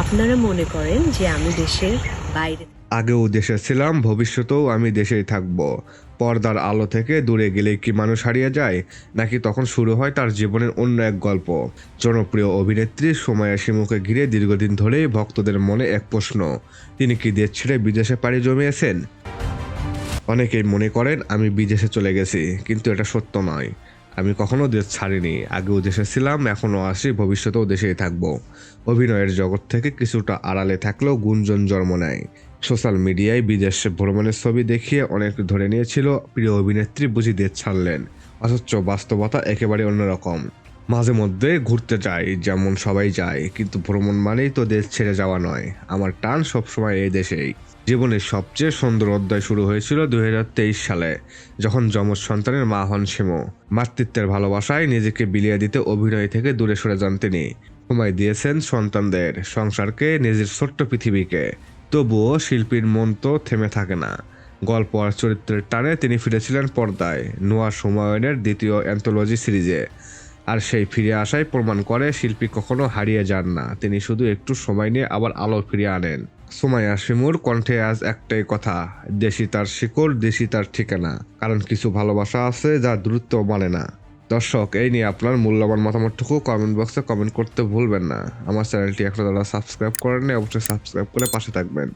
আপনারা মনে করেন যে আমি দেশের বাইরে। আগেও দেশে ছিলাম, ভবিষ্যতেও আমি দেশেই থাকব। পর্দার আলো থেকে দূরে গেলে কি মানুষ হারিয়ে যায়, নাকি তখন শুরু হয় তার জীবনের অন্য এক গল্প? জনপ্রিয় অভিনেত্রী সুমাইয়া শিমুকে ঘিরে দীর্ঘদিন ধরেই ভক্তদের মনে এক প্রশ্ন, তিনি কি দেশ ছেড়ে বিদেশে পাড়ি জমিয়েছেন? অনেকেই মনে করেন আমি বিদেশে চলে গেছি, কিন্তু এটা সত্য নয়। আমি কখনো দেশ ছাড়িনি, আগেও দেশে ছিলাম, এখনও আসি, ভবিষ্যতেও দেশেই থাকবো। অভিনয়ের জগৎ থেকে কিছুটা আড়ালে থাকলেও গুঞ্জন জন্ম নেয়। সোশ্যাল মিডিয়ায় বিদেশে ভ্রমণের ছবি দেখিয়ে অনেকে ধরে নিয়েছিল প্রিয় অভিনেত্রী বুঝি দেশ ছাড়লেন, অথচ বাস্তবতা একেবারে অন্যরকম। মাঝে মধ্যে ঘুরতে যাই, যেমন সবাই যায়, কিন্তু ভ্রমণ মানেই তো দেশ ছেড়ে যাওয়া নয়। আমার টান সবসময় এই দেশেই। জীবনের সবচেয়ে সুন্দর অধ্যায় শুরু হয়েছিল 2023 সালে, যখন যমজ সন্তানের মা হন শিমু। মাতৃত্বের ভালোবাসায় নিজেকে বিলিয়ে দিতে অভিনয় থেকে দূরে সরে যান তিনি। সময় দিয়েছেন সন্তানদের, সংসারকে, নিজের ছোট্ট পৃথিবীকে। তবুও শিল্পীর মন তো থেমে থাকে না। গল্প আর চরিত্রের টানে তিনি ফিরেছিলেন পর্দায়, নোয়া হুমায়ুনের দ্বিতীয় অ্যান্থোলজি সিরিজে। আর সেই ফিরে আসাই প্রমাণ করে শিল্পী কখনো হারিয়ে যান না, তিনি শুধু একটু সময় নিয়ে আবার আলো ফিরিয়ে আনেন। সুমাইয়া শিমুর কণ্ঠে আজ একটাই কথা, দেশি তার শিকড়, দেশি তার ঠিকানা। কারণ কিছু ভালোবাসা আছে যা দ্রুত মানে না। দর্শক, এই নিয়ে আপনার মূল্যবান মতামতটুকু কমেন্ট বক্সে কমেন্ট করতে ভুলবেন না। আমার চ্যানেলটি এখনো যারা সাবস্ক্রাইব করেননি, অবশ্যই সাবস্ক্রাইব করে পাশে থাকবেন।